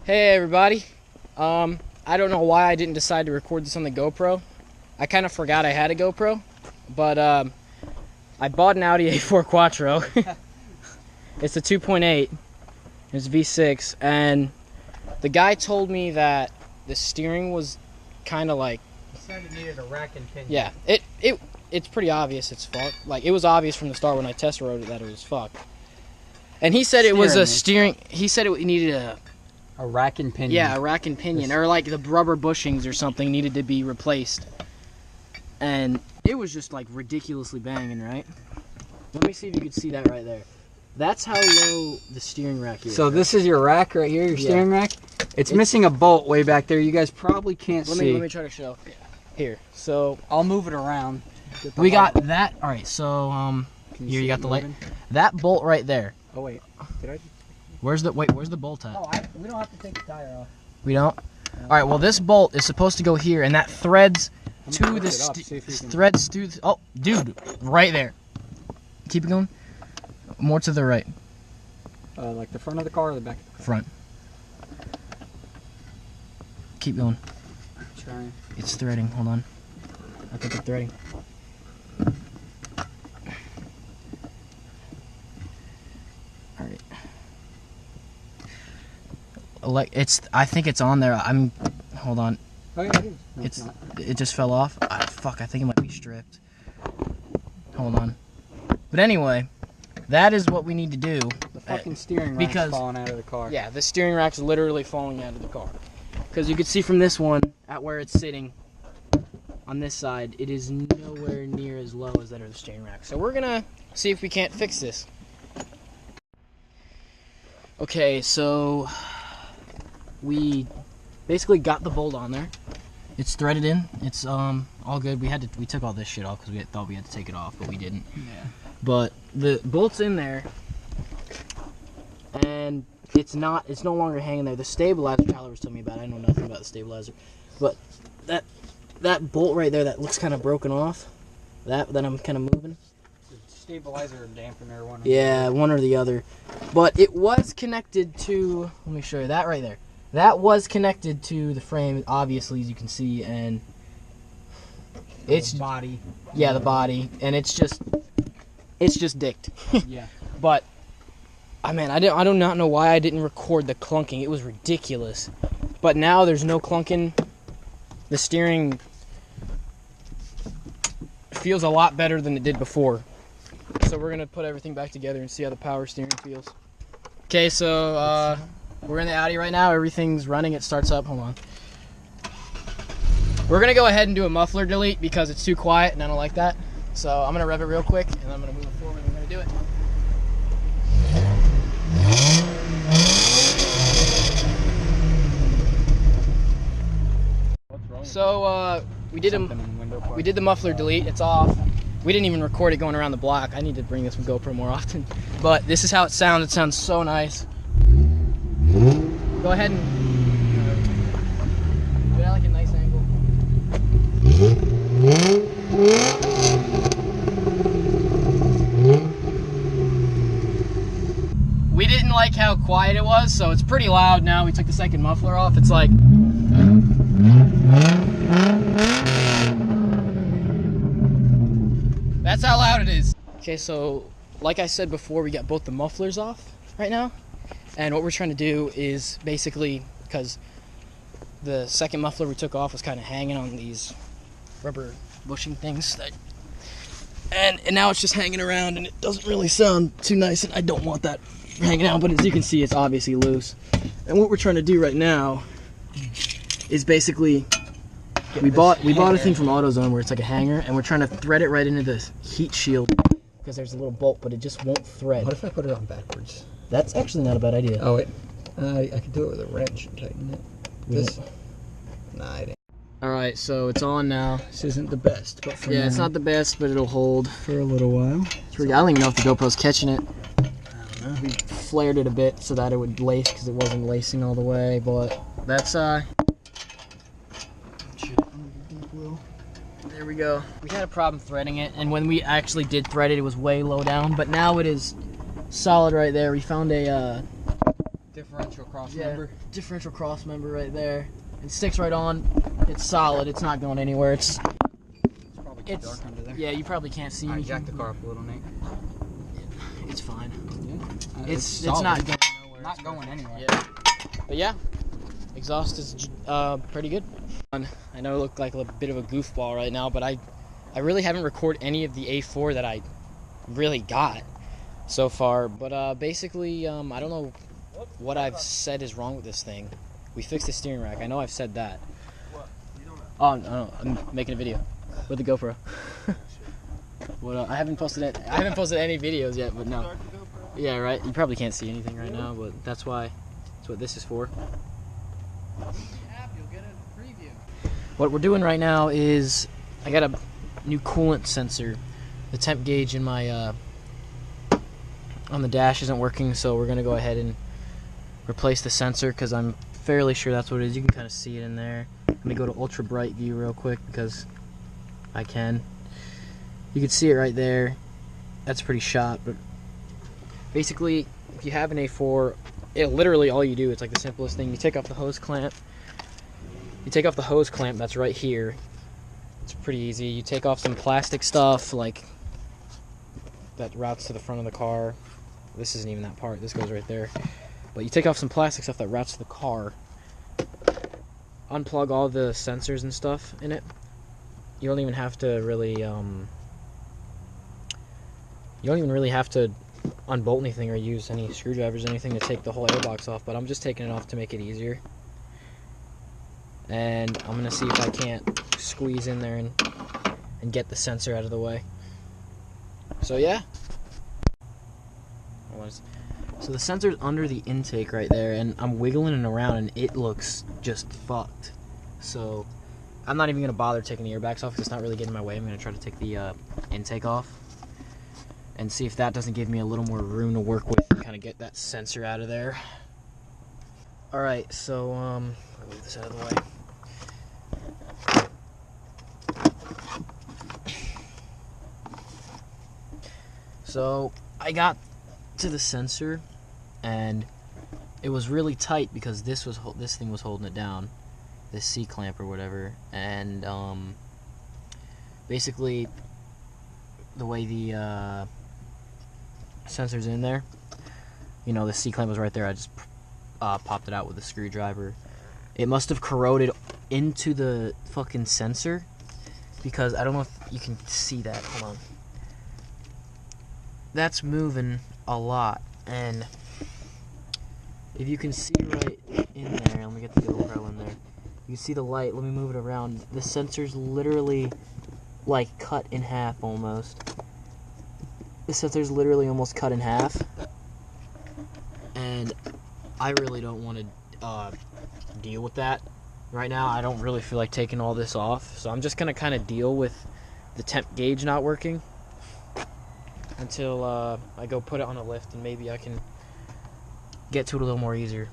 Hey everybody. I don't know why I didn't decide to record this on the GoPro. I kind of forgot I had a GoPro, but I bought an Audi A4 Quattro. It's a 2.8. It's V6, and the guy told me that the steering was kind of like. He said it needed a rack and pinion. Yeah, it's pretty obvious it's fucked. Like, it was obvious from the start when I test rode it that it was fucked. And he said it was a steering. He said it needed a rack and pinion. Yeah, a rack and pinion, or like the rubber bushings or something needed to be replaced. And it was just like ridiculously banging, right? Let me see if you can see that right there. That's how low the steering rack is. So this is your rack right here, your steering rack. It's missing a bolt way back there. You guys probably can't see. Let me try to show. Here, so I'll move it around. We got that. All right, so here you got the light. That bolt right there. Oh wait, did I? Where's the bolt at? Oh, we don't have to take the tire off. We don't? No. All right, well this bolt is supposed to go here, and that threads to the threads to. Oh, dude, right there. Keep it going. More to the right. Like the front of the car or the back of the car? Front. Keep going. Trying. It's threading. Hold on. I think it's threading. All right. I think it's on there. Hold on. Oh yeah, it is. No, it's not. It just fell off. Fuck, I think it might be stripped. Hold on. But anyway, that is what we need to do. The fucking steering rack's falling out of the car. Yeah, the steering rack's literally falling out of the car. Because you can see from this one, at where it's sitting, on this side, it is nowhere near as low as that of the steering rack. So we're gonna see if we can't fix this. Okay, so we basically got the bolt on there. It's threaded in. It's all good. We took all this shit off because we thought we had to take it off, but we didn't. Yeah. But the bolt's in there, and it's no longer hanging there. The stabilizer Tyler was telling me about. I know nothing about the stabilizer, but that bolt right there that looks kind of broken off, that I'm kind of moving. Stabilizer or dampener, one. Yeah, one or the other. But it was connected to. Let me show you that right there. That was connected to the frame, obviously, as you can see, and it's the body. Yeah, the body, and it's just dicked. Yeah. But I do not know why I didn't record the clunking. It was ridiculous. But now there's no clunking. The steering feels a lot better than it did before. So we're gonna put everything back together and see how the power steering feels. Okay, so we're in the Audi right now. Everything's running. It starts up. Hold on. We're gonna go ahead and do a muffler delete because it's too quiet and I don't like that. So I'm gonna rev it real quick and I'm gonna move it forward and we're gonna do it. So we did the muffler delete. It's off. We didn't even record it going around the block. I need to bring this with GoPro more often. But this is how it sounds. It sounds so nice. Go ahead and do it at like a nice angle. We didn't like how quiet it was, so it's pretty loud now. We took the second muffler off. It's like that's how loud it is. Okay, so like I said before, we got both the mufflers off right now. And what we're trying to do is basically, because the second muffler we took off was kind of hanging on these rubber bushing things. And now it's just hanging around and it doesn't really sound too nice and I don't want that hanging out. But as you can see, it's obviously loose. And what we're trying to do right now is basically, we bought a thing from AutoZone where it's like a hanger and we're trying to thread it right into the heat shield because there's a little bolt, but it just won't thread. What if I put it on backwards? That's actually not a bad idea. Oh wait, I could do it with a wrench and tighten it. This? Nah, I didn't. All right, so it's on now. This isn't the best, but for yeah, now, it's not the best, but it'll hold for a little while. I don't even know if the GoPro's catching it. I don't know. We flared it a bit so that it would lace because it wasn't lacing all the way, but that's there we go. We had a problem threading it, and when we actually did thread it, it was way low down, but now it is solid right there. We found a Differential cross Yeah, member. differential cross member right there. It sticks right on. It's solid. It's not going anywhere. It's probably too dark under there. Yeah, you probably can't see me. Jack the car up a little, Nate. It's fine. Yeah. It's not going nowhere. Not going anywhere. Yeah. But yeah, exhaust is pretty good. I know I look like a bit of a goofball right now, but I really haven't recorded any of the A4 that I really got so far. But basically, I don't know what I've said is wrong with this thing. We fixed the steering rack. I know I've said that. Oh no, I'm making a video with the GoPro. What? I haven't posted it. I haven't posted any videos yet, but no. Yeah, right. You probably can't see anything right now, but that's what this is for. You'll get a preview. What we're doing right now is I got a new coolant sensor. The temp gauge in my on the dash isn't working, so we're gonna go ahead and replace the sensor because I'm fairly sure that's what it is. You can kind of see it in there. Let me go to ultra bright view real quick because I can. You can see it right there. That's pretty shot, but basically, if you have an A4, literally all you do, it's like the simplest thing. You take off the hose clamp. You take off the hose clamp that's right here. It's pretty easy. You take off some plastic stuff like that routes to the front of the car. This isn't even that part. This goes right there. But you take off some plastic stuff that routes to the car. Unplug all the sensors and stuff in it. You don't even have to really you don't even really have to unbolt anything or use any screwdrivers or anything to take the whole airbox off, but I'm just taking it off to make it easier. And I'm gonna see if I can't squeeze in there and get the sensor out of the way. So yeah. So the sensor's under the intake right there, and I'm wiggling it around and it looks just fucked. So I'm not even gonna bother taking the airbags off because it's not really getting in my way. I'm gonna try to take the intake off and see if that doesn't give me a little more room to work with and kind of get that sensor out of there. Alright, so I'll move this out of the way. So I got to the sensor and it was really tight because this thing was holding it down, this C clamp or whatever, and basically the way the sensor's in there, you know, the C clamp was right there. I just popped it out with a screwdriver. It must have corroded into the fucking sensor because I don't know if you can see that. Hold on. That's moving a lot, and if you can see right in there, let me get the GoPro in there. You can see the light. Let me move it around. The sensor's literally like cut in half almost. The sensor's literally almost cut in half, and I really don't want to deal with that right now. I don't really feel like taking all this off, so I'm just gonna kind of deal with the temp gauge not working until I go put it on a lift, and maybe I can get to it a little more easier.